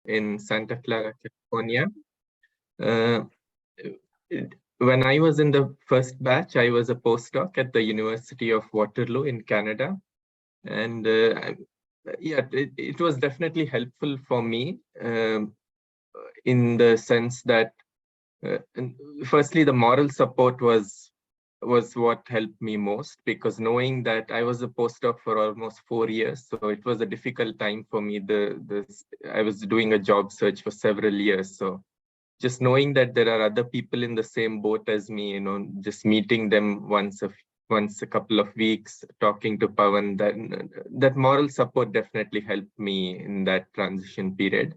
in Santa Clara, California. Uh, when I was in the first batch, I was a postdoc at the University of Waterloo in Canada. And yeah, it was definitely helpful for me in the sense that, firstly, the moral support was what helped me most, because knowing that I was a postdoc for almost 4 years, so it was a difficult time for me. I was doing a job search for several years, so just knowing that there are other people in the same boat as me, just meeting them once a couple of weeks, talking to Pawan, that moral support definitely helped me in that transition period.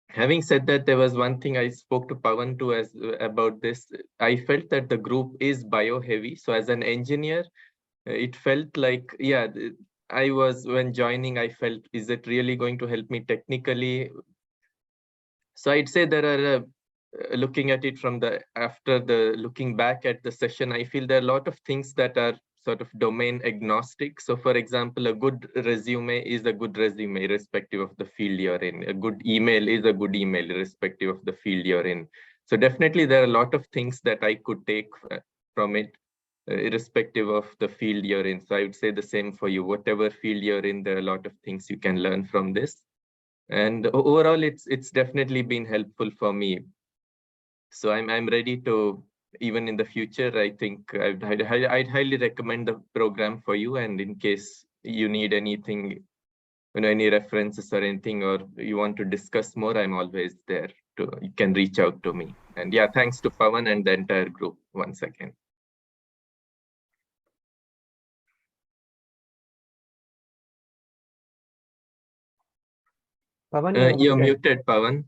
Having said that, there was one thing I spoke to Pawan too about this. I felt that the group is bio heavy. So as an engineer, it felt like, yeah, when joining, I felt, is it really going to help me technically? So I'd say there are, looking at it looking back at the session, I feel there are a lot of things that are sort of domain agnostic. So for example, a good resume is a good resume, irrespective of the field you're in. A good email is a good email, irrespective of the field you're in. So definitely there are a lot of things that I could take from it, irrespective of the field you're in. So I would say the same for you. Whatever field you're in, there are a lot of things you can learn from this. And overall, it's definitely been helpful for me. So I'm ready to, even in the future, I think I'd highly recommend the program for you. And in case you need anything, any references or anything, or you want to discuss more, I'm always there. You can reach out to me. And yeah, thanks to Pawan and the entire group once again. Pawan, you're muted, Pawan.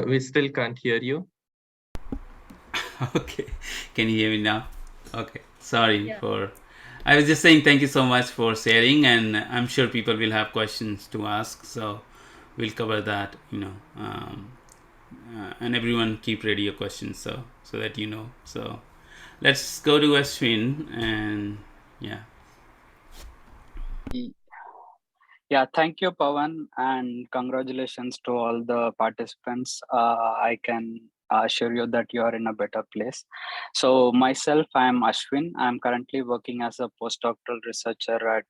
We still can't hear you. Okay, can you hear me now? Okay, sorry for. I was just saying thank you so much for sharing, and I'm sure people will have questions to ask, so we'll cover that, and everyone keep ready your questions, so that you know. So let's go to Ashwin, and yeah. Yeah, thank you, Pawan, and congratulations to all the participants. I can assure you that you are in a better place. So myself, I am Ashwin. I am currently working as a postdoctoral researcher at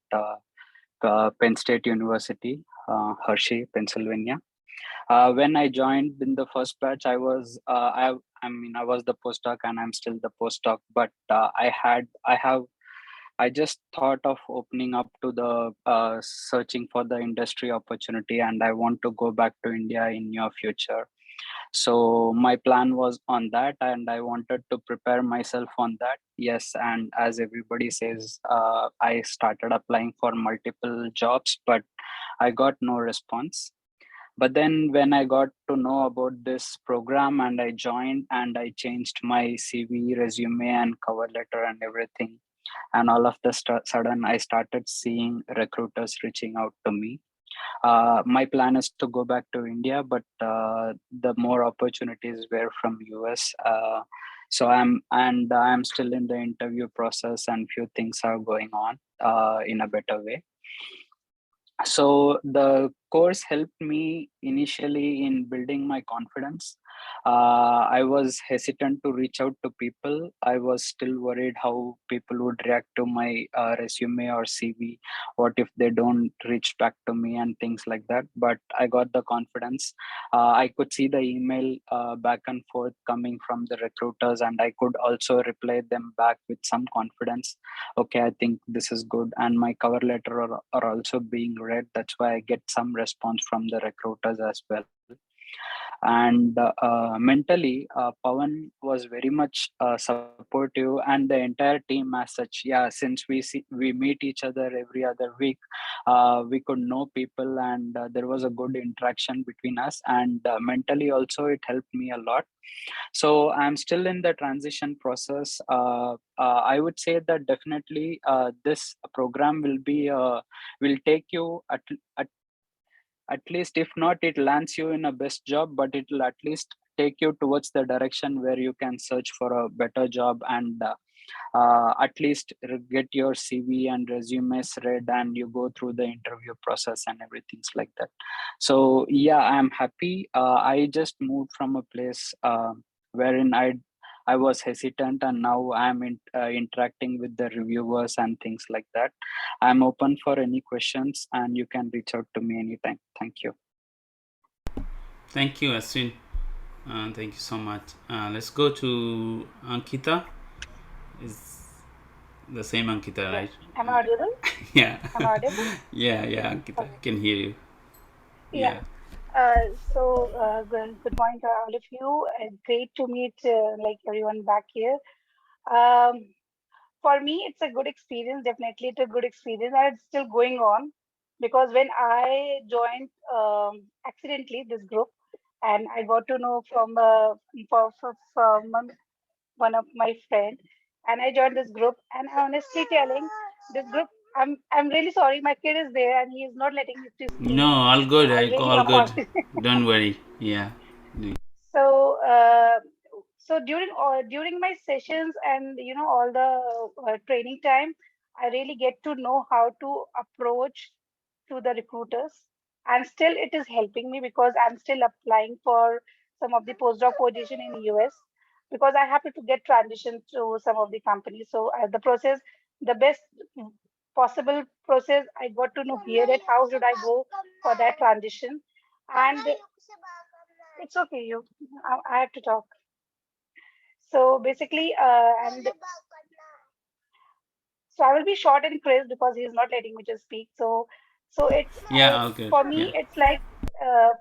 Penn State University, Hershey, Pennsylvania. When I joined in the first batch, I was the postdoc, and I'm still the postdoc. But I just thought of opening up to the searching for the industry opportunity, and I want to go back to India in near future. So my plan was on that, and I wanted to prepare myself on that. Yes, and as everybody says, I started applying for multiple jobs, but I got no response. But then when I got to know about this program and I joined, and I changed my CV, resume, and cover letter and everything, and all of the sudden I started seeing recruiters reaching out to me. My plan is to go back to India, but the more opportunities were from US. So I'm still in the interview process, and few things are going on in a better way. So the course helped me initially in building my confidence. I was hesitant to reach out to people. I was still worried how people would react to my resume or CV. What if they don't reach back to me and things like that? But I got the confidence. I could see the email back and forth coming from the recruiters, and I could also reply them back with some confidence. Okay, I think this is good, and my cover letter are also being read. That's why I get some response from the recruiters as well. And mentally, Pawan was very much supportive, and the entire team as such. Yeah, since we meet each other every other week, we could know people, and there was a good interaction between us, and mentally also it helped me a lot. So I'm still in the transition process. I would say that definitely this program will take you at least, if not it lands you in a best job, but it will at least take you towards the direction where you can search for a better job, and at least get your CV and resumes read, and you go through the interview process and everything's like that. So yeah, I'm happy. I just moved from a place wherein I was hesitant, and now I'm interacting with the reviewers and things like that. I'm open for any questions, and you can reach out to me anytime. Thank you. Thank you, Aswin. Thank you so much. Let's go to Ankita. Is the same Ankita, Yeah. right? Am I audible? Yeah. Am I audible? Yeah, Ankita. I Okay. can hear you. Yeah. Yeah. Good morning to all of you. Great to meet like everyone back here. Um, for me, it's a good experience. Definitely, it's a good experience, and it's still going on because when I joined accidentally this group, and I got to know from one of my friend, and I joined this group. And honestly telling, this group, I'm really sorry. My kid is there, and he is not letting me to No, speak. all good. I'm really All good. apologetic. Don't worry. Yeah. So, during my sessions and all the training time, I really get to know how to approach to the recruiters, and still it is helping me because I'm still applying for some of the postdoc position in US because I have to get transition to some of the companies. So the process, the best possible process, I got to know here that how should I go for that transition, and it's okay. I have to talk. So basically, and so I will be short and crisp because he's not letting me just speak. So it's Yeah, all good. for Yeah. me.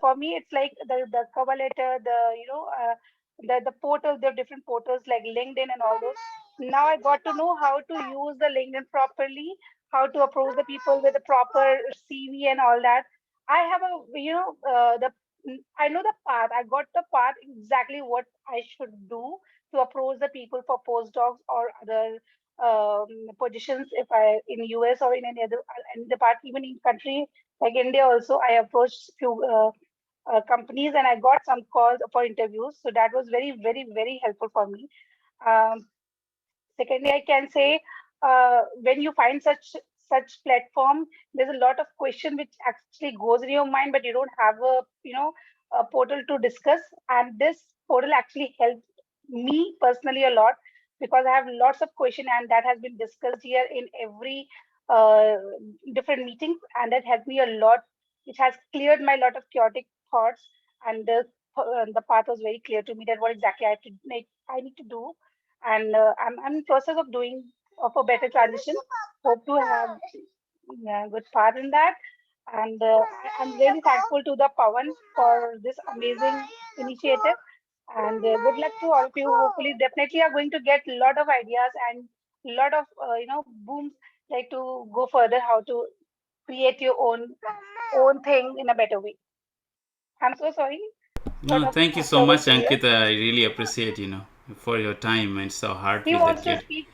For me, it's like the cover letter, the portal, the different portals like LinkedIn and all those. Now I got to know how to use the LinkedIn properly, how to approach the people with the proper CV and all that. I have a the I know the path. I got the path exactly what I should do to approach the people for postdocs or other positions if I in US or in any other part, even in country like India also. I approached few companies and I got some calls for interviews. So that was very, very, very helpful for me. Um, Secondly, I can say when you find such platform, there's a lot of question which actually goes in your mind, but you don't have a portal to discuss. And this portal actually helped me personally a lot because I have lots of question and that has been discussed here in every uh, different meetings, and that helped me a lot. It has cleared my lot of chaotic thoughts, and the path was very clear to me that what exactly I need to do, and I'm in process of doing of a better transition. Hope to have good part in that, and I'm really thankful to the Pawan for this amazing initiative. And good luck to all of you. Hopefully, definitely are going to get a lot of ideas and a lot of booms like to go further. How to create your own thing in a better way. I'm so sorry. Lot No, of thank you so much, disturbance here. Ankita. I really appreciate, for your time and so He heartfelt wants that to you. speak.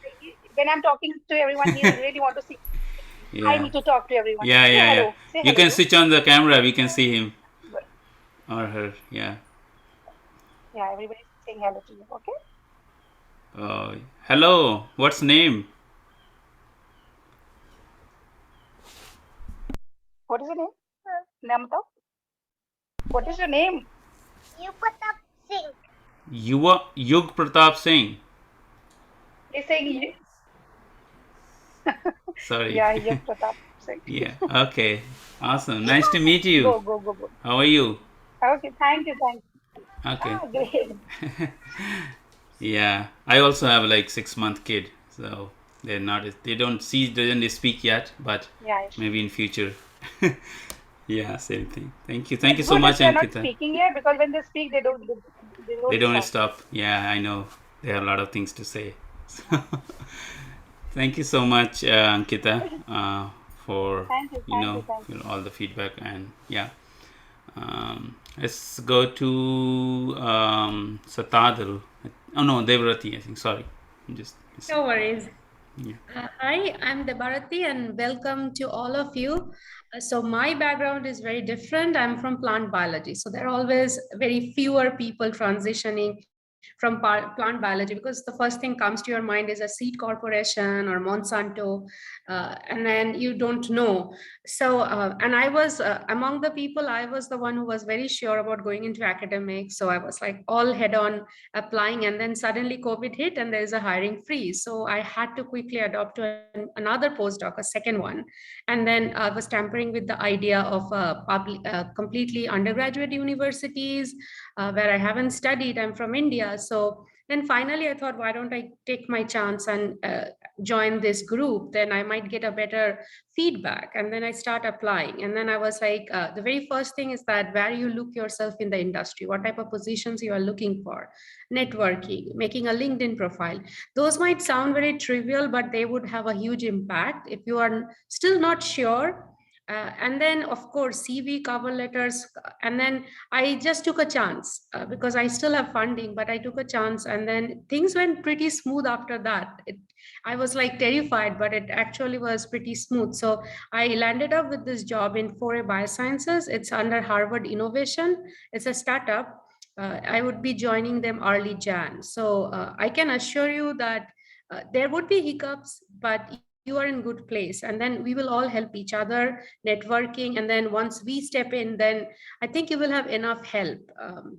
When I'm talking to everyone, he really want to see. I Yeah. need to talk to everyone. Yeah, Say yeah, yeah. hello. Say You hello, can you. switch on the camera. We can see him Good. or her. Yeah. Yeah, everybody's saying hello to you. Okay. Hello. What's name? What is your name? Namta. What is your name? Yug Pratap Singh. He's saying you. Sorry. Yeah, Yug Pratap Singh. Yeah. Okay. Awesome. Nice to meet you. Go, go, go, go. How are you? Okay, thank you, thank you. Okay. Ah, great. Yeah. I also have like 6 month kid, so they don't speak yet, but Yeah, maybe in future. Yeah, same thing. Thank you. Thank you it's so good if much, they're not Ankita. speaking here because when they speak, they They don't don't stop. stop. Yeah, I know. They have a lot of things to say. So, thank you so much, Ankita, for Thank you, thank you, thank you. all the feedback. And yeah, let's go to Satadal. Oh no, Devrati. I think. Sorry, I'm just. No worries. Yeah. Hi, I'm Debarati and welcome to all of you. So my background is very different. I'm from plant biology. So there are always very fewer people transitioning from plant biology, because the first thing comes to your mind is a seed corporation or Monsanto, and then you don't know. So, and I was among the people, I was the one who was very sure about going into academics. So I was like all head on applying, and then suddenly COVID hit and there's a hiring freeze. So I had to quickly adopt to another postdoc, a second one. And then I was tampering with the idea of completely undergraduate universities where I haven't studied. I'm from India. So then finally I thought, why don't I take my chance and join this group? Then I might get a better feedback. And then I start applying. And then I was like, the very first thing is that where you look yourself in the industry, what type of positions you are looking for, networking, making a LinkedIn profile. Those might sound very trivial, but they would have a huge impact if you are still not sure. And then, of course, CV, cover letters. And then I just took a chance because I still have funding, but I took a chance. And then things went pretty smooth after that. I was like terrified, but it actually was pretty smooth. So I landed up with this job in 4A Biosciences. It's under Harvard Innovation. It's a startup. I would be joining them early Jan. So I can assure you that there would be hiccups, but you are in good place. And then we will all help each other, networking. And then once we step in, then I think you will have enough help,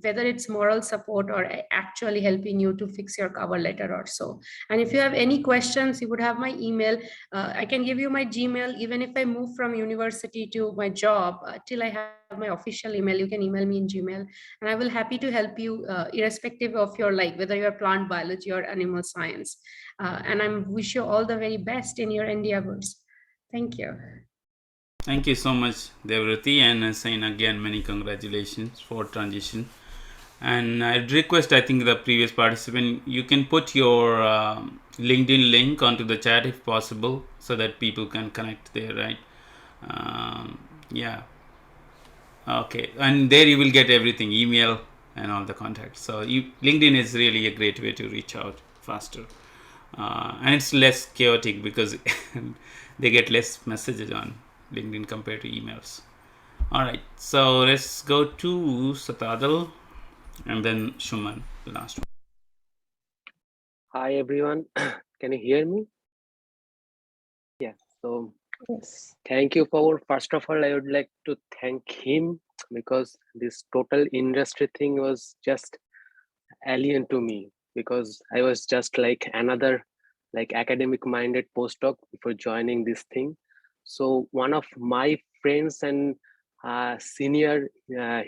whether it's moral support or actually helping you to fix your cover letter or so. And if you have any questions, you would have my email. I can give you my Gmail. Even if I move from university to my job, till I have my official email, you can email me in Gmail. And I will happy to help you, irrespective of your, like, whether you're plant biology or animal science. And I wish you all the very best in your endeavors. Thank you. Thank you so much, Devruti, and saying again many congratulations for transition. And I'd request, I think the previous participant, you can put your LinkedIn link onto the chat if possible, so that people can connect there, right? Yeah. Okay, and there you will get everything, email and all the contacts. So LinkedIn is really a great way to reach out faster, and it's less chaotic because they get less messages on LinkedIn compared to emails. All right, so let's go to Satadal and then Shuman, the last one. Hi everyone, can you hear me? Yeah, so Yes. thank you for, first of all, I would like to thank him because this total industry thing was just alien to me, because I was just like another like academic minded postdoc before joining this thing. So one of my friends and senior,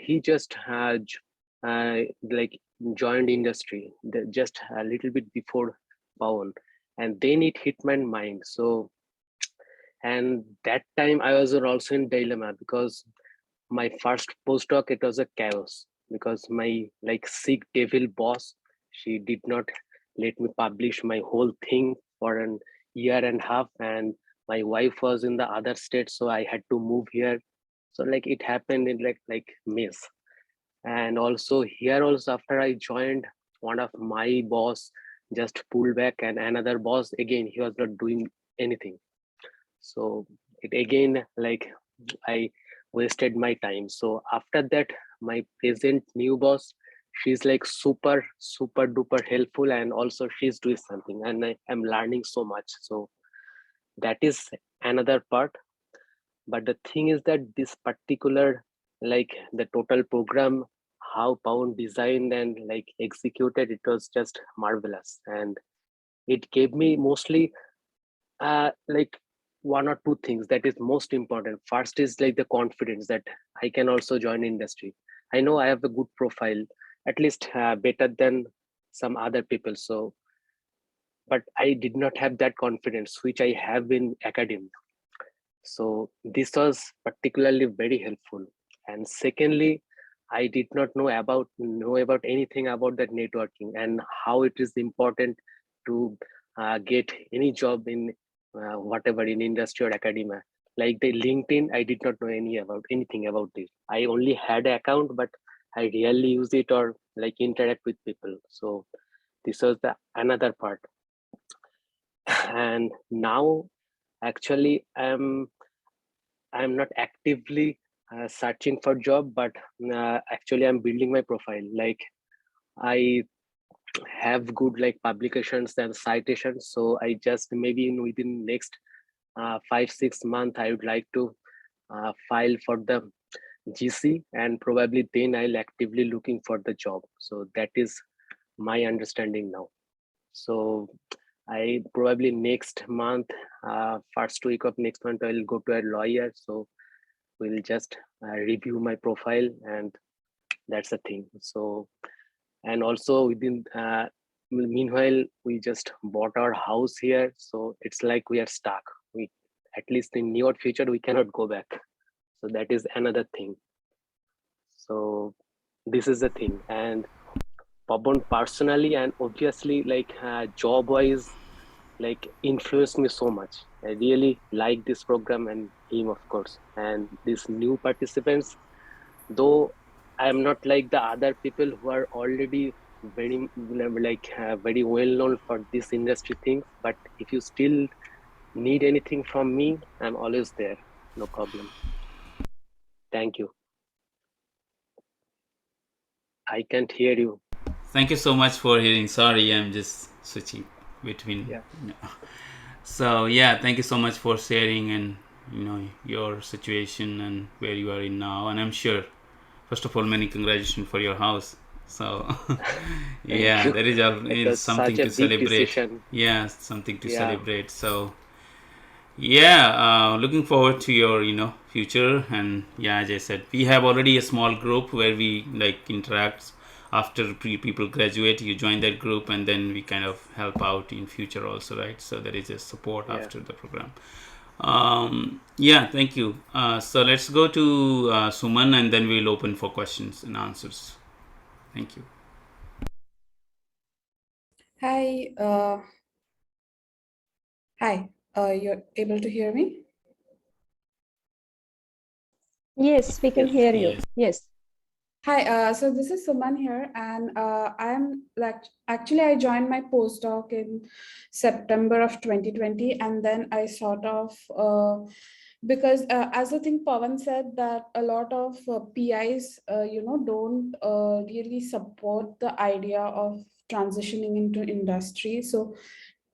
he just like joined industry just a little bit before Pawan, and then it hit my mind. So, and that time I was also in dilemma because my first postdoc, it was a chaos because my like sick devil boss, she did not let me publish my whole thing for an year and a half, and my wife was in the other state, so I had to move here. So like it happened in like mess. And also here also, after I joined, one of my boss just pulled back, and another boss, again, he was not doing anything. So it again, like I wasted my time. So after that, my present new boss, she's like super duper helpful, and also she's doing something, and I am learning so much. So that is another part. But the thing is that this particular, like the total program, how Pound designed and like executed, it was just marvelous. And it gave me mostly like one or two things that is most important. First is like the confidence that I can also join industry. I know I have a good profile, at least better than some other people. So, but I did not have that confidence, which I have in academia. So this was particularly very helpful. And secondly, I did not know about anything about that networking and how it is important to get any job in whatever, in industry or academia. Like the LinkedIn, I did not know anything about it. I only had an account, but I rarely use it or like interact with people. So this was the another part. And now actually I'm not actively searching for job, but actually I'm building my profile. Like I have good like publications and citations. So I just maybe in within next 5-6 months I would like to file for the GC, and probably then I'll actively looking for the job. So that is my understanding now. So I probably next month, first week of next month, I'll go to a lawyer. So we'll just review my profile, and that's the thing. So, and also within, meanwhile, we just bought our house here. So it's like we are stuck. We, at least in near future, we cannot go back. So that is another thing. So this is the thing. And Pawan personally and obviously like job wise, like influenced me so much. I really like this program and him, of course, and these new participants. Though I am not like the other people who are already very like very well known for this industry things, but if you still need anything from me, I'm always there. No problem. Thank you. I can't hear you. Thank you so much for hearing. Sorry, I'm just switching between. Yeah. So yeah, thank you so much for sharing and your situation and where you are in now. And I'm sure, first of all, many congratulations for your house. So yeah, You. that is It is was something such a to big celebrate. decision. Yeah, something to Yeah. celebrate. So yeah, looking forward to your future. And yeah, as I said, we have already a small group where we like interact after people graduate. You join that group, and then we kind of help out in future also, right? So there is a support Yeah. after the program. Yeah, thank you. So let's go to Suman, and then we'll open for questions and answers. Thank you. Hi, you're able to hear me? Yes, we can Yes. hear you. Yes. Yes. Hi, so this is Suman here, and I'm like actually I joined my postdoc in September of 2020, and then I sort of because as I think Pawan said that a lot of PIs don't really support the idea of transitioning into industry. So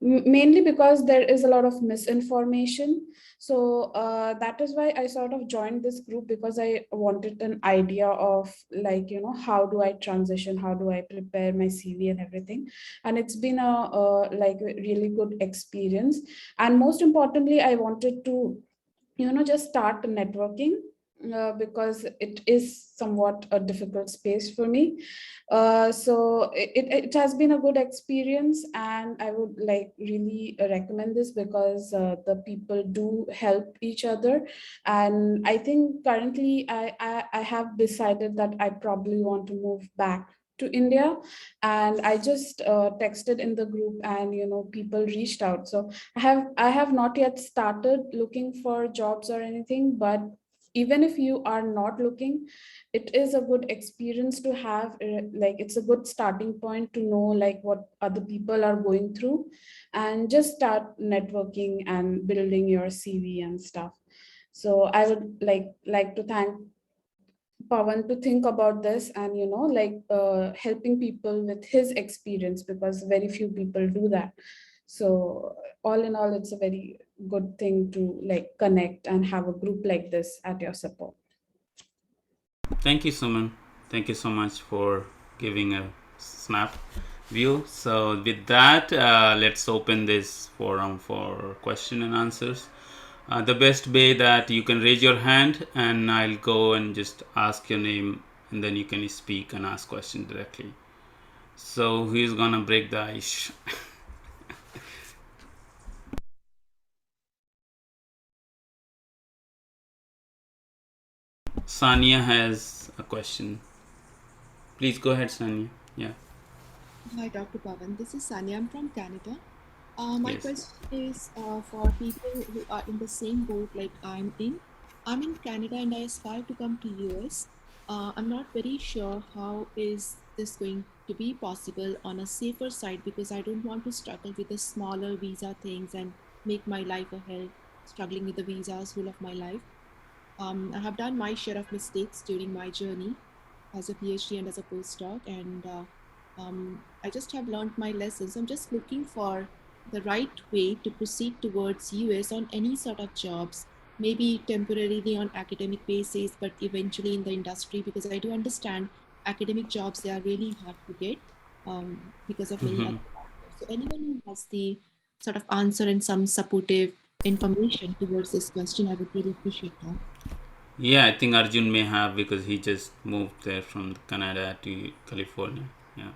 mainly because there is a lot of misinformation. So that is why I sort of joined this group, because I wanted an idea of like how do I transition, how do I prepare my CV and everything. And it's been like a really good experience. And most importantly, I wanted to just start networking, because it is somewhat a difficult space for me. So it has been a good experience, and I would like really recommend this, because the people do help each other. And I think currently I have decided that I probably want to move back to India. And I just texted in the group, and people reached out. So I have not yet started looking for jobs or anything, but even if you are not looking, it is a good experience to have. Like it's a good starting point to know like what other people are going through, and just start networking and building your CV and stuff. So I would like to thank Pawan to think about this, and like helping people with his experience, because very few people do that. So all in all, it's a very good thing to like connect and have a group like this at your support. Thank you, Suman. Thank you so much for giving a snap view. So with that, let's open this forum for question and answers. The best way that you can raise your hand, and I'll go and just ask your name, and then you can speak and ask question directly. So who's gonna break the ice? Sania has a question. Please go ahead, Sania. Yeah. Hi, Dr. Pavan. This is Sanya. I'm from Canada. My Yes. question is for people who are in the same boat like I'm in. I'm in Canada and I aspire to come to US. I'm not very sure how is this going to be possible on a safer side, because I don't want to struggle with the smaller visa things and make my life a hell struggling with the visas whole of my life. I have done my share of mistakes during my journey as a PhD and as a postdoc, and I just have learned my lessons. I'm just looking for the right way to proceed towards US on any sort of jobs, maybe temporarily on academic basis, but eventually in the industry, because I do understand academic jobs, they are really hard to get because of many other factors. So anyone who has the sort of answer and some supportive information towards this question, I would really appreciate that. Yeah, I think Arjun may have because he just moved there from Canada to California. Yeah.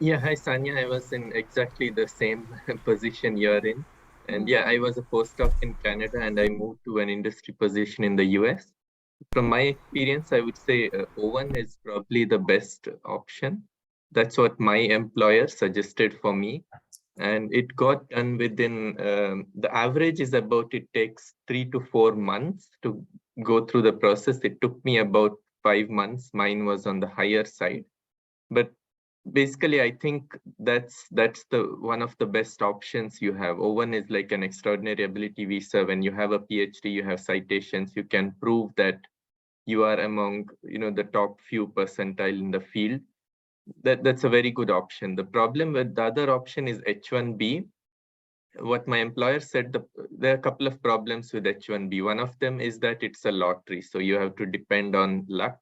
Yeah, hi Sanya. I was in exactly the same position you're in. And yeah, I was a postdoc in Canada and I moved to an industry position in the US. From my experience, I would say Owen is probably the best option. That's what my employer suggested for me. And it got done within, the average is about, it takes 3 to 4 months to go through the process. It took me about 5 months. Mine was on the higher side. But basically, I think that's the one of the best options you have. O1 is like an extraordinary ability visa. When you have a PhD, you have citations, you can prove that you are among the top few percentile in the field. That's a very good option. The problem with the other option is H1B. What my employer said, there are a couple of problems with H1B. One of them is that it's a lottery, so you have to depend on luck.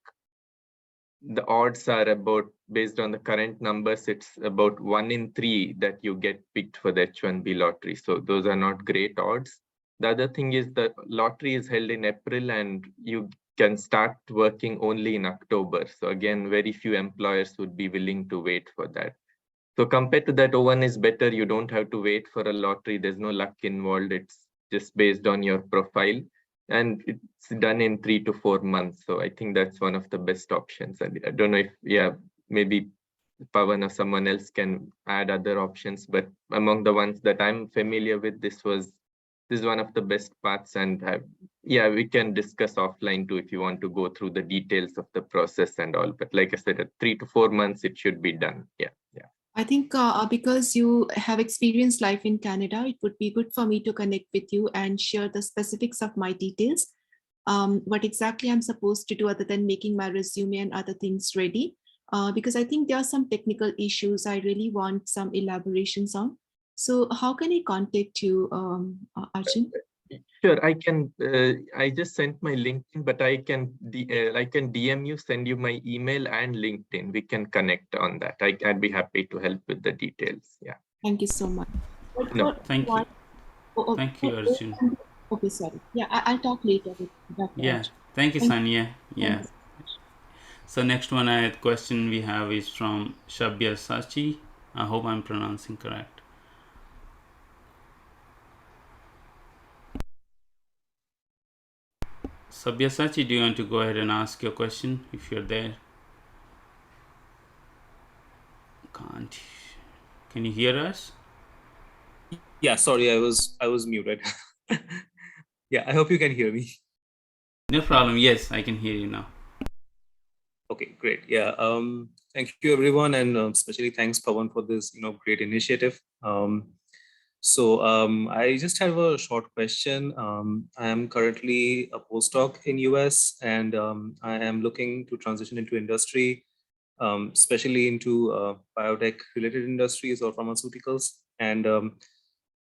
The odds are about, based on the current numbers, it's about 1 in 3 that you get picked for the H1B lottery. So those are not great odds. The other thing is the lottery is held in April and you can start working only in October. So again, very few employers would be willing to wait for that. So compared to that, O1 is better. You don't have to wait for a lottery. There's no luck involved. It's just based on your profile. And it's done in 3 to 4 months. So I think that's one of the best options. And I don't know if, maybe Pawan or someone else can add other options. But among the ones that I'm familiar with, this is one of the best paths. And we can discuss offline too if you want to go through the details of the process and all. But like I said, at 3 to 4 months, it should be done. Yeah. I think because you have experienced life in Canada, it would be good for me to connect with you and share the specifics of my details. What exactly I'm supposed to do other than making my resume and other things ready. Because I think there are some technical issues I really want some elaborations on. So how can I contact you, Arjun? Sure, I can. I just sent my LinkedIn, but I can DM you, send you my email and LinkedIn. We can connect on that. I'd be happy to help with the details. Yeah. Thank you so much. No. Thank you. Thank you, Arjun. Okay, sorry. Yeah, I'll talk later with Dr. Yeah. Arjun. Thank you, Sanya. Yeah. Thanks. So next question we have is from Shabya Sachi. I hope I'm pronouncing correct. Sabyasachi, do you want to go ahead and ask your question if you're there? Can't. Can you hear us? Yeah, sorry, I was muted. Yeah, I hope you can hear me. No problem. Yes, I can hear you now. Okay, great. Yeah, thank you everyone, and especially thanks Pawan for this great initiative. I just have a short question. I am currently a postdoc in US, and I am looking to transition into industry, especially into biotech related industries or pharmaceuticals. And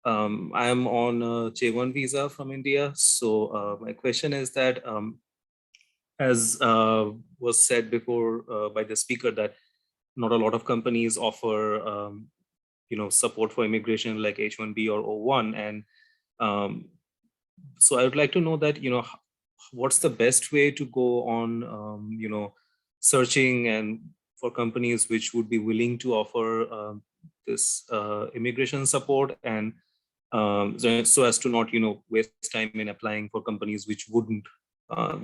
I am on a J1 visa from India. So my question is that, as was said before by the speaker, that not a lot of companies offer support for immigration like H1B or O1, and so I would like to know that what's the best way to go on searching and for companies which would be willing to offer this immigration support, and so as to not waste time in applying for companies which wouldn't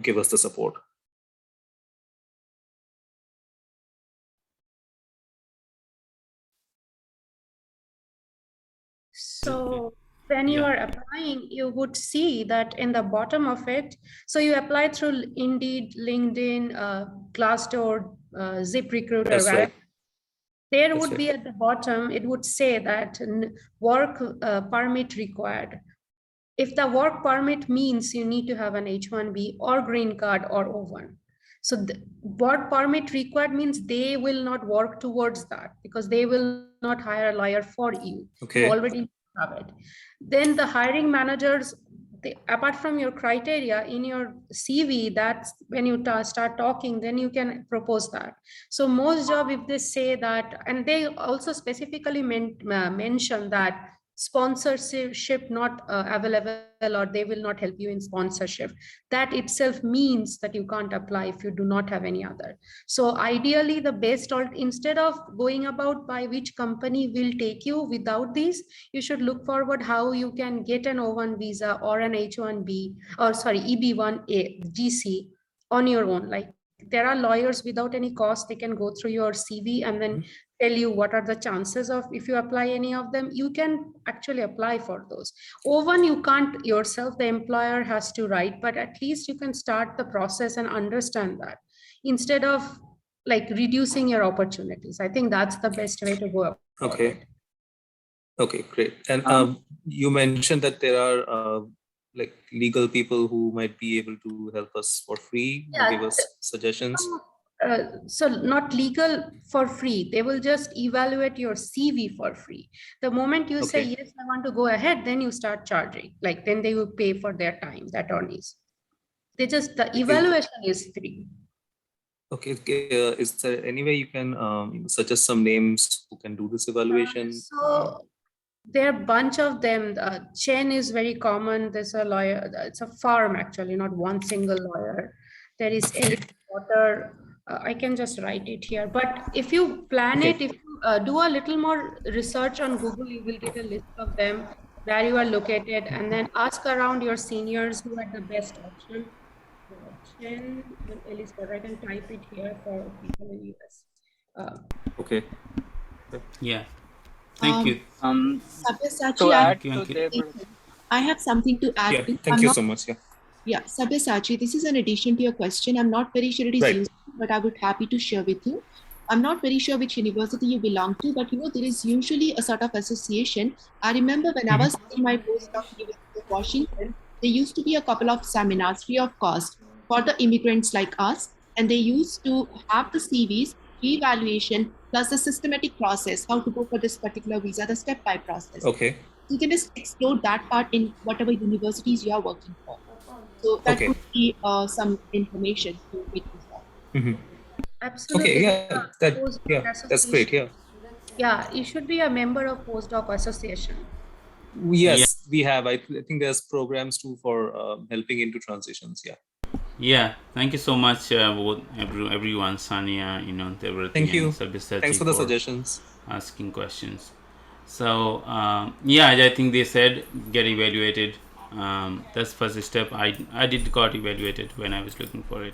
give us the support. So when you are applying, you would see that in the bottom of it, so you apply through Indeed, LinkedIn, Glassdoor, ZipRecruiter, That's right. There That's would right. be at the bottom, it would say that work permit required. If the work permit means you need to have an H1B or green card or O1. So work permit required means they will not work towards that, because they will not hire a lawyer for you. You Okay. already have it. Then the hiring managers, apart from your criteria in your CV, that's when you start talking, then you can propose that. So most job, if they say that, and they also specifically mention that sponsorship not available, or they will not help you in sponsorship, that itself means that you can't apply if you do not have any other. So ideally, the best, instead of going about by which company will take you without these, you should look forward how you can get an O1 visa or an H1B, or sorry, EB1A GC on your own. Like, there are lawyers without any cost, they can go through your CV and then tell you what are the chances of, if you apply any of them, you can actually apply for those. O1 you can't yourself, the employer has to write, but at least you can start the process and understand that, instead of like reducing your opportunities. I think that's the best way to go about Okay. it. Okay, great. And you mentioned that there are like legal people who might be able to help us for free, give us suggestions. So not legal for free, they will just evaluate your CV for free. The moment you say, yes, I want to go ahead, then you start charging. Like, then they will pay for their time, the attorneys. They just, the evaluation is free. Okay, is there any way you can suggest some names who can do this evaluation? So there are a bunch of them. Chen is very common. There's a lawyer, it's a firm actually, not one single lawyer. There is Ellie Potter. I can just write it here. But if you plan it, if you do a little more research on Google, you will get a list of them, where you are located, and then ask around your seniors who are the best option. Chen and Ellie Potter, I can type it here for people in US. Okay. Yeah. Thank you. To Sabyasachi, add to Deborah. I have something to add. Yeah, to. thank you so much. Yeah. Yeah, Sabyasachi, this is an addition to your question. I'm not very sure it is useful, but I would happy to share with you. I'm not very sure which university you belong to, but there is usually a sort of association. I remember when I was in my postdoc in University of Washington, there used to be a couple of seminars free of cost for the immigrants like us, and they used to have the CVs, evaluation, plus the systematic process, how to go for this particular visa, the step-by process. Okay. You can just explore that part in whatever universities you are working for. So that would be some information to make this up. Absolutely. Okay, that's great. Yeah. Yeah, you should be a member of postdoc association. Yes, we have. I think there's programs too for helping into transitions. Yeah. Yeah, thank you so much, both everyone, Sania, Deborah. Thank you. Sabyasachi, Thanks for the suggestions. Asking questions. So yeah, I think they said get evaluated. That's first step. I did got evaluated when I was looking for it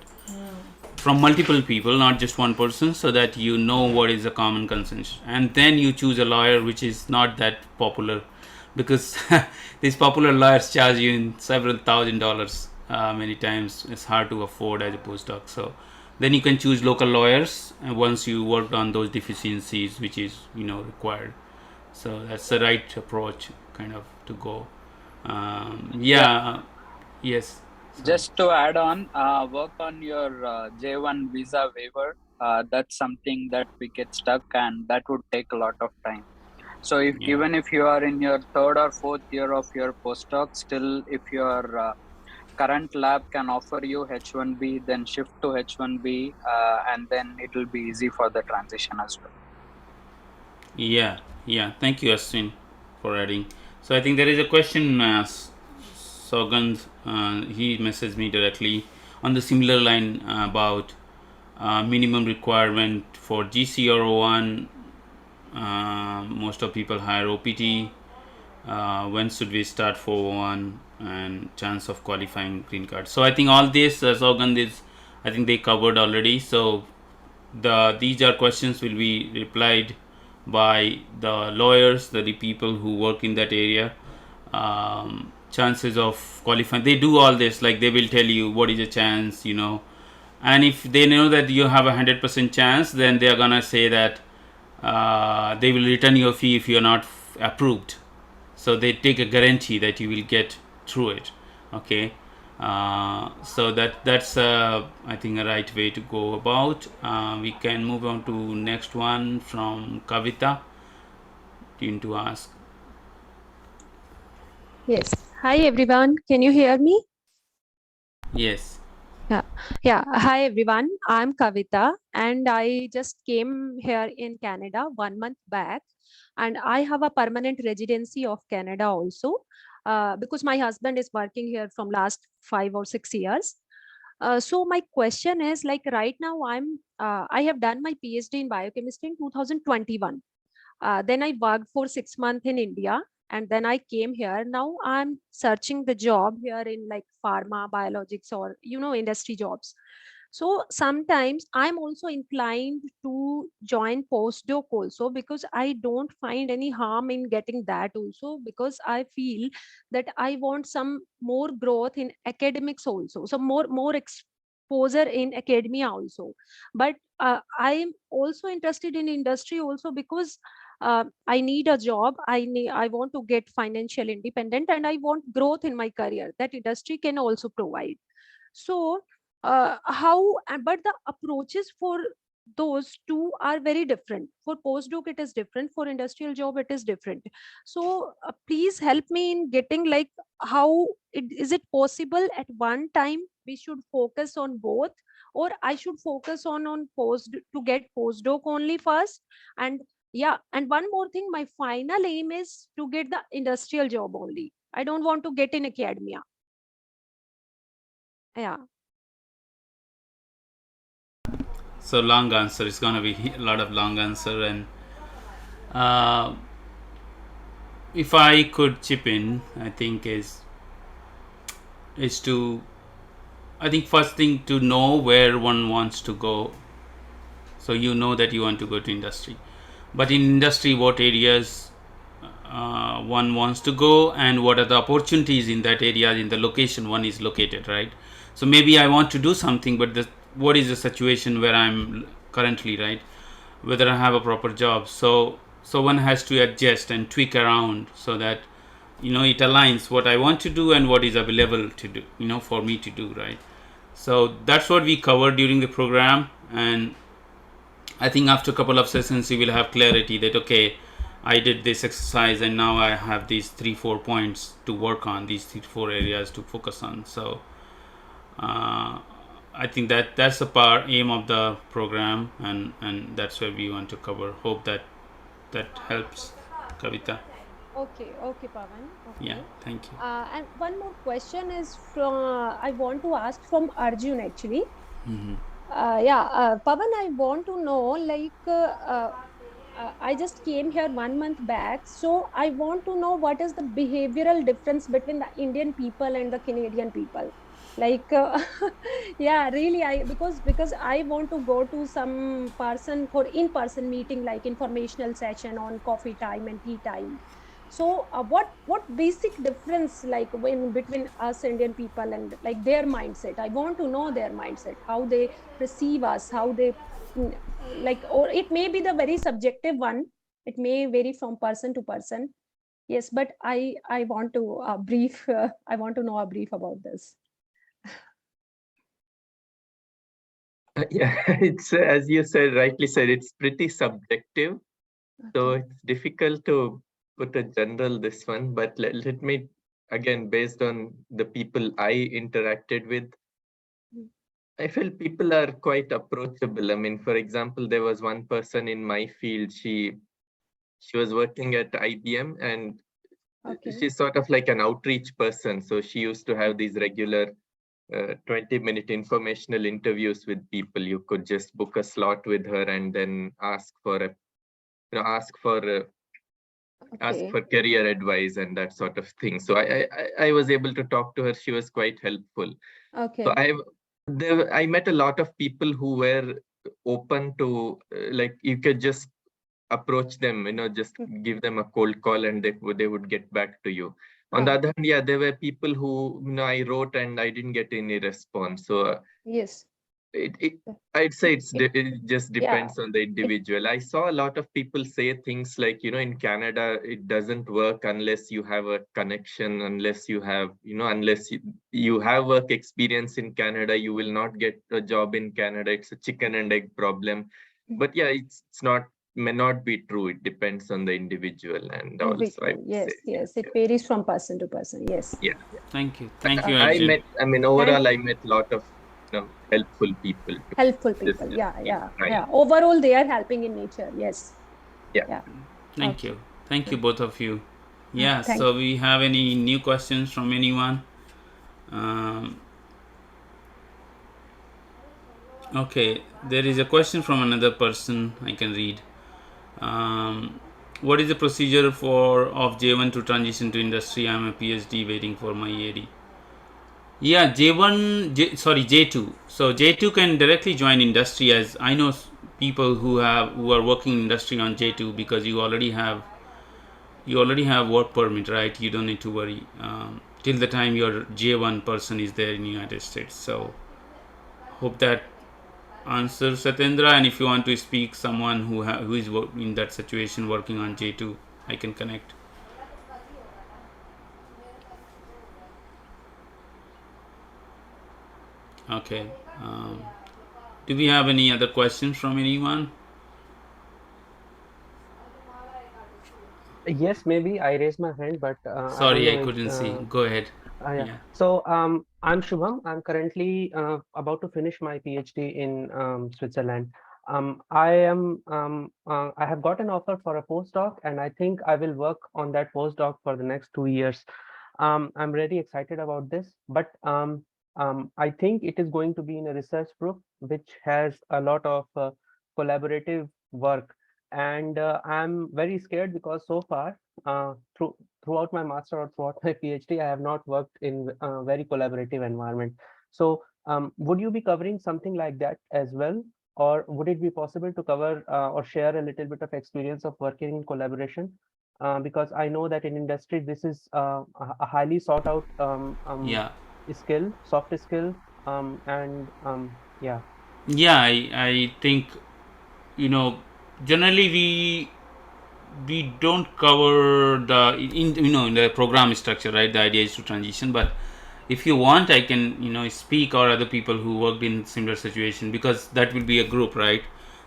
from multiple people, not just one person, so that you know what is the common consensus, and then you choose a lawyer which is not that popular, because these popular lawyers charge you in several $1,000s. Many times it's hard to afford as a postdoc. So then you can choose local lawyers once you worked on those deficiencies which is required. So that's the right approach kind of to go. Yes. Just to add on, work on your J1 visa waiver. That's something that we get stuck, and that would take a lot of time. So even if you are in your third or fourth year of your postdoc, still if your current lab can offer you H1B, then shift to H1B, and then it will be easy for the transition as well. Yeah. Thank you, Ashwin, for adding. So I think there is a question. Sogand, he messaged me directly on the similar line about minimum requirement for GC or O1. Most of people hire OPT. When should we start for O1 and chance of qualifying green card? So I think all this, Sogand, is I think they covered already. So these are questions will be replied by the lawyers, the people who work in that area. Chances of qualifying, they do all this, like they will tell you what is a chance, and if they know that you have 100% chance, then they are gonna say that they will return your fee if you are not approved. So they take a guarantee that you will get through it. Okay. So that's I think a right way to go about. We can move on to next one from Kavita. To ask. Yes. Hi, everyone. Can you hear me? Yes. Yeah. Yeah. Hi, everyone. I'm Kavita, and I just came here in Canada 1 month back, and I have a permanent residency of Canada also, because my husband is working here from last 5 or 6 years. So my question is like right now I have done my PhD in biochemistry in 2021. Then I worked for 6 months in India, and then I came here. Now I'm searching the job here in like pharma, biologics, or industry jobs. So sometimes I'm also inclined to join postdoc also, because I don't find any harm in getting that also, because I feel that I want some more growth in academics also, some more exposure in academia also. But I'm also interested in industry also, because I need a job. I want to get financial independent, and I want growth in my career that industry can also provide. So but the approaches for those two are very different. For postdoc it is different, for industrial job it is different. So please help me in getting like how is it possible at one time we should focus on both, or I should focus on post to get postdoc only first. And yeah, and one more thing, my final aim is to get the industrial job only. I don't want to get in academia. Yeah. So long answer. It's gonna be a lot of long answer, and uh, if I could chip in, I think is to, I think first thing to know where one wants to go. So you know that you want to go to industry, but in industry, what areas one wants to go, and what are the opportunities in that area, in the location one is located, right? So maybe I want to do something, but what is the situation where I'm currently, right? Whether I have a proper job. So one has to adjust and tweak around so that it aligns what I want to do and what is available to do, for me to do, right? So that's what we covered during the program, and I think after a couple of sessions you will have clarity that okay, I did this exercise and now I have these 3-4 points to work on, these 3-4 areas to focus on. So I think that's the aim of the program, and that's where we want to cover. Hope that helps, Kavita. Okay, Pavan. Yeah, Okay. thank you. And one more question is from I want to ask from Arjun actually. Mm-hmm. Yeah, Pavan, I want to know I just came here 1 month back, so I want to know what is the behavioral difference between the Indian people and the Canadian people. Like, yeah, really, I because I want to go to some person for in-person meeting, like informational session on coffee time and tea time. So, what basic difference like when between us Indian people and like their mindset? I want to know their mindset, how they perceive us, how they mm, like, or it may be the very subjective one. It may vary from person to person. Yes, but I want to brief. I want to know a brief about this. Yeah, it's as you said, rightly said, it's pretty subjective. So Okay. it's difficult to put a general this one, but let me again, based on the people I interacted with, Mm. I felt people are quite approachable. I mean, for example, there was one person in my field, she was working at IBM, and Okay. she's sort of like an outreach person. So she used to have these regular 20-minute informational interviews with people. You could just book a slot with her and then ask for a ask for ask Okay. for career advice and that sort of thing. So I was able to talk to her. She was quite helpful. So Okay. I met a lot of people who were open to like you could just approach them, just Mm. give them a cold call and they would get back to you. On the Ah, other hand, yeah, there were people who I wrote and I didn't get any response. So yes. I'd say it just Yeah. depends on the individual. I saw a lot of people say things like, in Canada, it doesn't work unless you have a connection, unless you have, unless you have work experience in Canada, you will not get a job in Canada. It's a chicken and egg problem. But yeah, it's not, may not be true. It depends on the individual, and also I would Yes, say, yes, it varies from person to person. Yes. yeah. Thank you, I Arjun. mean, overall, I met a lot of, helpful people. Helpful Just, people. Yeah, yeah, trying. yeah. Overall, they are helping in nature. Yes. Yeah. Yeah. Thank you. Thank you, both of you. Yeah, Thank so we have any new questions from anyone? Okay, there is a question from another person I can read. What is the procedure for of J1 to transition to industry? I'm a PhD waiting for my EAD. Yeah, J2. So J2 can directly join industry, as I know people who are working in industry on J2, because you already have work permit, right? You don't need to worry till the time your J1 person is there in the United States. So hope that answers, Satendra. And if you want to speak someone who is in that situation working on J2, I can connect. Okay. Do we have any other questions from anyone? Yes, maybe I raised my hand, but I don't Sorry, I know if. couldn't see. Go ahead. Yeah. Yeah. So I'm Shubham. I'm currently about to finish my PhD in Switzerland. I have got an offer for a postdoc, and I think I will work on that postdoc for the next 2 years. I'm really excited about this, but I think it is going to be in a research group which has a lot of collaborative work, and I'm very scared because so far, throughout my master or throughout my PhD, I have not worked in a very collaborative environment. So, would you be covering something like that as well? Or would it be possible to cover or share a little bit of experience of working in collaboration? Because I know that in industry, this is a highly sought out Yeah. skill, soft skill, yeah. Yeah, I think, you know, generally we don't cover the in the program structure, right? The idea is to transition, but if you want, I can speak, or other people who worked in similar situation, because that will be a group, right?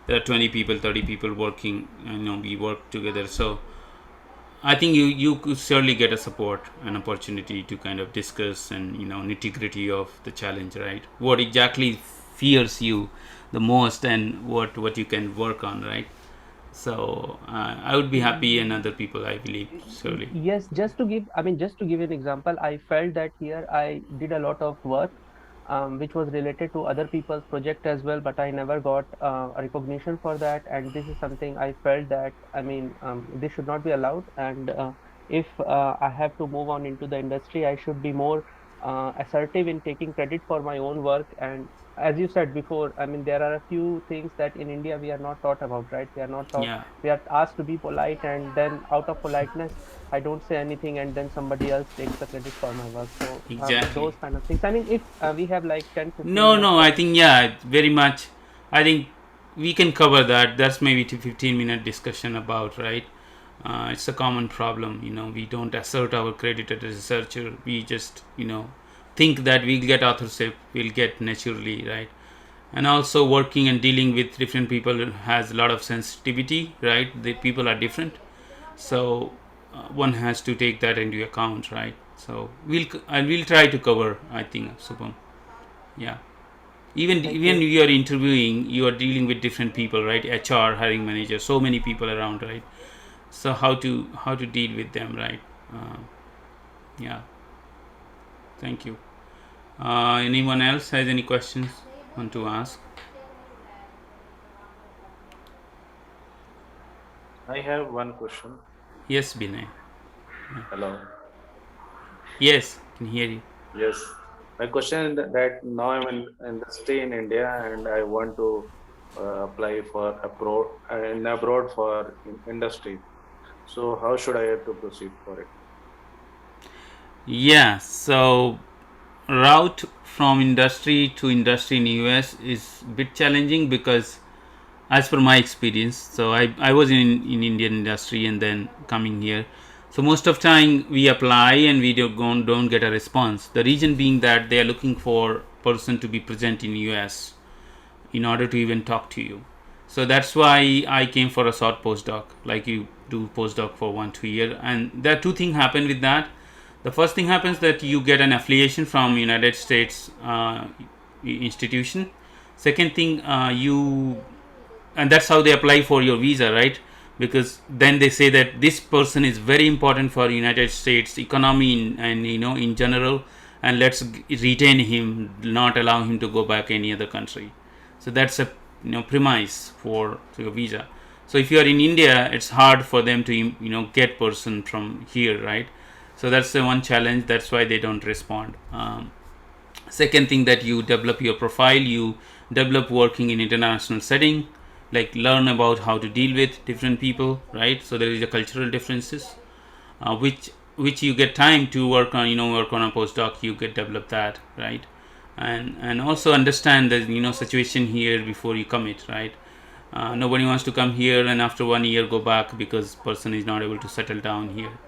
There are 20 people, 30 people working, we work together. So I think you could certainly get a support and opportunity to kind of discuss and nitty gritty of the challenge, right? What exactly fears you the most, and what you can work on, right? So I would be happy, and other people, I believe, surely. Yes, just to give an example, I felt that here I did a lot of work, which was related to other people's project as well, but I never got a recognition for that. And this is something I felt that, this should not be allowed. And if I have to move on into the industry, I should be more assertive in taking credit for my own work. And as you said before, there are a few things that in India we are not taught about, right? We are not taught, Yeah, we are asked to be polite, and then out of politeness, I don't say anything, and then somebody else takes the credit for my work. So exactly. those kind of things. If we have like 10, 15 No, minutes no, I for. think, yeah, very much. I think we can cover that. That's maybe to 15-minute discussion about, right? It's a common problem. We don't assert our credit as a researcher. We just, think that we'll get authorship, we'll get naturally, right? And also working and dealing with different people has a lot of sensitivity, right? The people are different. So one has to take that into account, right? So we'll try to cover, I think, Supam. Yeah. even Thank even you. you are interviewing, you are dealing with different people, right? HR, hiring manager, so many people around, right? So how to deal with them, right? uh, yeah. Thank you. Anyone else has any questions want to ask? I have one question. Yes, Binay. Hello. Yes, can hear you. Yes. My question is that now I'm in stay in India and I want to apply for abroad for industry. So how should I have to proceed for it? Yeah, so route from industry to industry in US is a bit challenging because as per my experience, so I was in Indian industry and then coming here. So most of time we apply and we don't get a response. The reason being that they are looking for person to be present in US in order to even talk to you. So that's why I came for a short postdoc, like you do postdoc for 1-2 year. And there are two things happen with that. The first thing happens that you get an affiliation from United States institution. Second thing, and that's how they apply for your visa, right? Because then they say that this person is very important for United States economy and in general, and let's retain him, not allow him to go back any other country. So that's a premise for your visa. So if you are in India, it's hard for them to get person from here, right? So that's the one challenge. That's why they don't respond. Second thing, that you develop your profile, you develop working in international setting, like learn about how to deal with different people, right? So there is a cultural differences, which you get time to work on. Work on a postdoc, you get develop that, right? And also understand the situation here before you commit, right? Nobody wants to come here and after 1 year go back because person is not able to settle down here.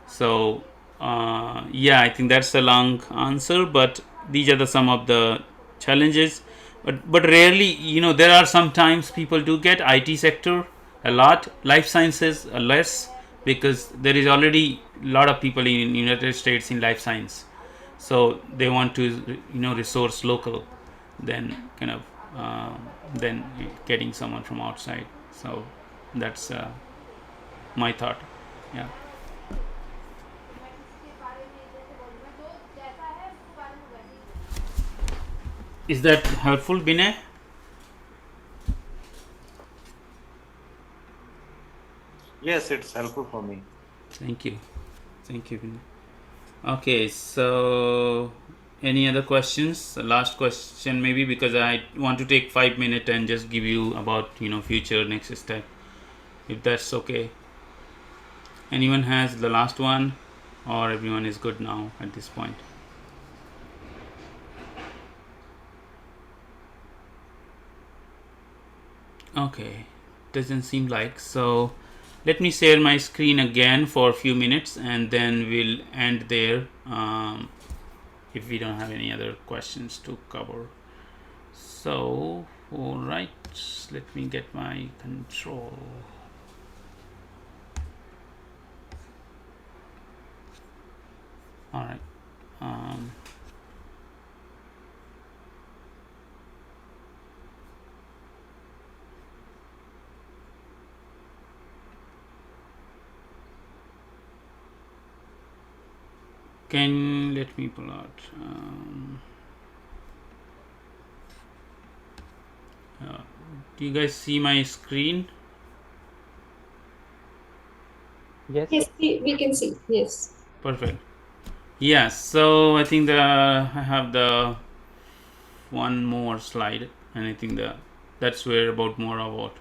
So yeah, I think that's a long answer, but these are some of the challenges. But rarely, there are sometimes people do get IT sector a lot, life sciences less, because there is already a lot of people in United States in life science, so they want to resource local, then kind of then getting someone from outside. So that's my thought. Yeah. Is that helpful, Binay? Yes, it's helpful for me. Thank you, Binay. Okay, so any other questions? The last question maybe, because I want to take 5 minutes and just give you about future next step, if that's okay. Anyone has the last one, or everyone is good now at this point? Okay, doesn't seem like. So let me share my screen again for a few minutes and then we'll end there, if we don't have any other questions to cover. So all right, let me get my control. All right. Can let me pull out. Do you guys see my screen? Yes, we can see. Yes. Perfect. Yeah, so I think I have the one more slide, and I think that's where about more about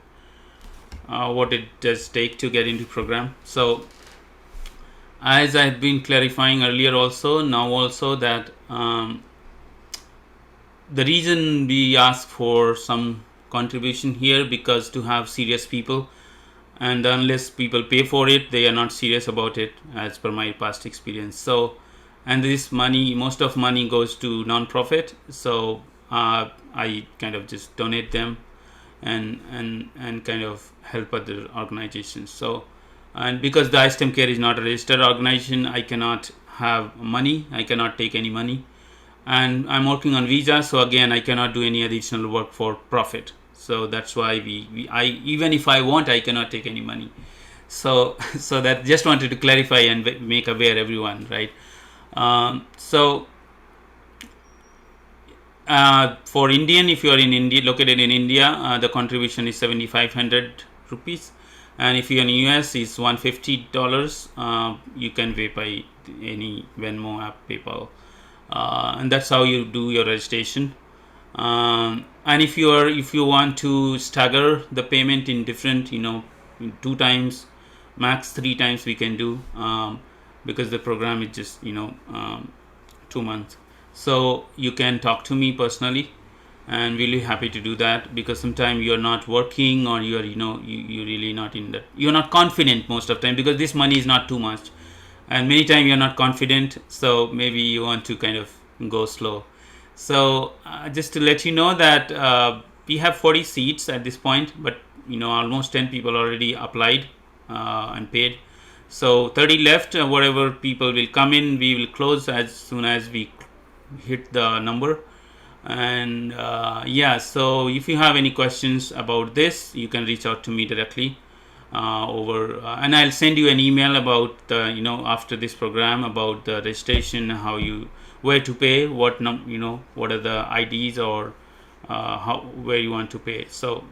what it does take to get into program. So as I've been clarifying earlier also, now also, that the reason we ask for some contribution here, because to have serious people, and unless people pay for it, they are not serious about it, as per my past experience. So, and this money, most of money goes to non-profit, so I kind of just donate them and kind of help other organizations. So, and because the iSTEM Care is not a registered organization, I cannot have money, I cannot take any money, and I'm working on visa, so again I cannot do any additional work for profit. So that's why I even if I want, I cannot take any money. So so that just wanted to clarify and make aware everyone, right? So for Indian, if you are in India, located in India, the contribution is 7,500 rupees, and if you are in US, it's $150. You can pay by any Venmo app, PayPal, and that's how you do your registration. And if you want to stagger the payment in different, in 2 times, max 3 times we can do, because the program is just 2 months. So you can talk to me personally, and really happy to do that, because sometimes you're not working, or you're you really not in that, you're not confident most of the time, because this money is not too much, and many times you're not confident, so maybe you want to kind of go slow. So just to let you know that we have 40 seats at this point, but almost 10 people already applied and paid. So 30 left. Whatever people will come in, we will close as soon as we hit the number. And yeah, so if you have any questions about this, you can reach out to me directly over and I'll send you an email about the after this program, about the registration, how you, where to pay, what what are the IDs, or how, where you want to pay. So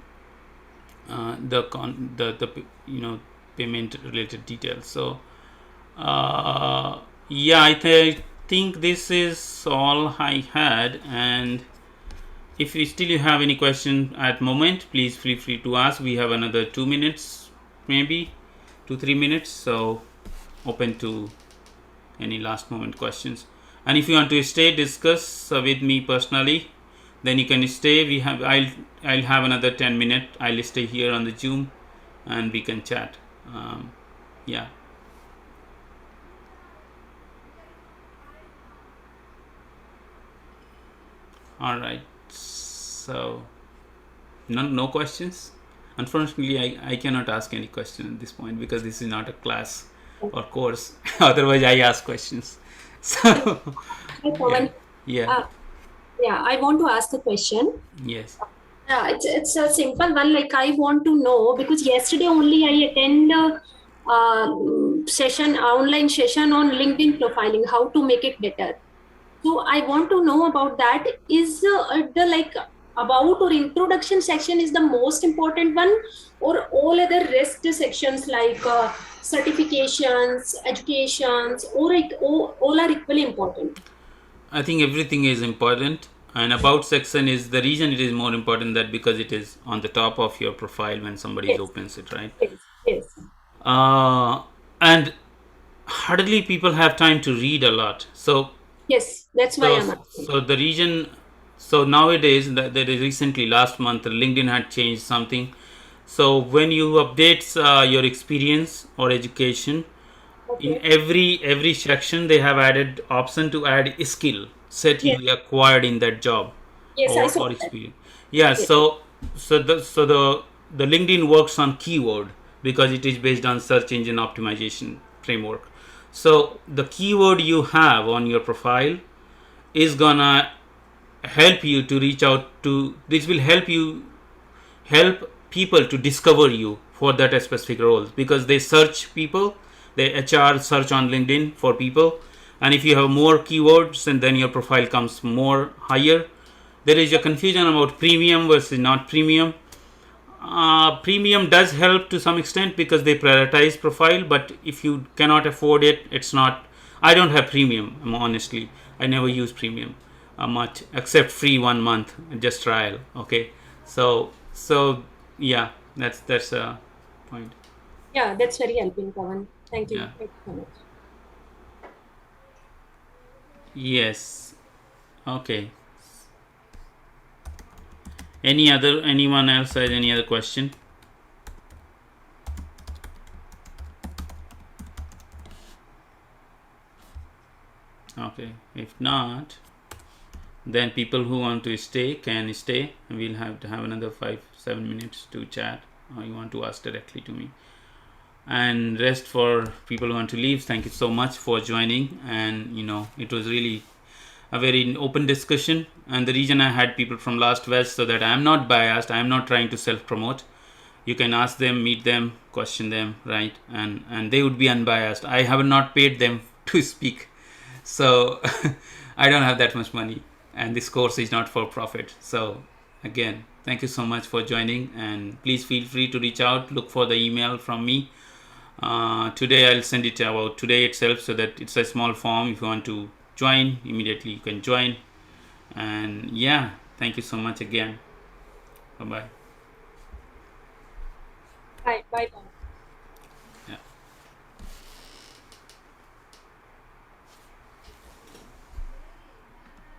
the payment related details. So yeah, think this is all I had. And if you still have any question at moment, please feel free to ask. We have another 2 minutes, maybe 2-3 minutes, so open to any last moment questions. And if you want to stay discuss with me personally, then you can stay. I'll have another 10 minutes. I'll stay here on the Zoom, and we can chat. Yeah. All right. So no questions. Unfortunately, I cannot ask any question at this point, because this is not a class or course. Otherwise, I ask questions. So yeah. Yeah, I want to ask a question. Yes. Yeah, it's a simple one. Like, I want to know, because yesterday only I attend online session on LinkedIn profiling, how to make it better. So I want to know about that. Is the like about or introduction section is the most important one, or all other rest sections like certifications, educations, or all are equally important? I think everything is important, and about section is the reason it is more important, that because it is on the top of your profile when somebody Yes. opens it, right? Yes. And hardly people have time to read a lot. So Yes, that's why I'm asking. so the reason, so nowadays, that is recently last month, LinkedIn had changed something. So when you update your experience or education, in every section they have added option to add skill set you acquired in that job, Yes, I saw or that. experience. Yeah. Yes. So the LinkedIn works on keyword, because it is based on search engine optimization framework. So the keyword you have on your profile is gonna help you to reach out to, this will help people to discover you for that specific roles, because they search people, they HR search on LinkedIn for people, and if you have more keywords, and then your profile comes more higher. There is a confusion about premium versus not premium. Premium does help to some extent, because they prioritize profile, but if you cannot afford it, it's not. I don't have premium, honestly. I never use premium much, except free 1 month, just trial. Okay. So yeah, that's a point. Yeah, that's very helpful, Pawan. Thank you. Yeah. Thank you so much. Yes. Okay. Anyone else has any other question? Okay. If not, then people who want to stay can stay. We'll have to have another 5-7 minutes to chat, or you want to ask directly to me. And rest, for people who want to leave, thank you so much for joining. And it was really a very open discussion, and the reason I had people from last West, so that I am not biased, I am not trying to self promote. You can ask them, meet them, question them, right? And they would be unbiased. I have not paid them to speak, so I don't have that much money, and this course is not for profit. So again, thank you so much for joining, and please feel free to reach out, look for the email from me. Today I'll send it about today itself, so that it's a small form. If you want to join immediately, you can join. And yeah, thank you so much again. Bye bye. Bye. Bye.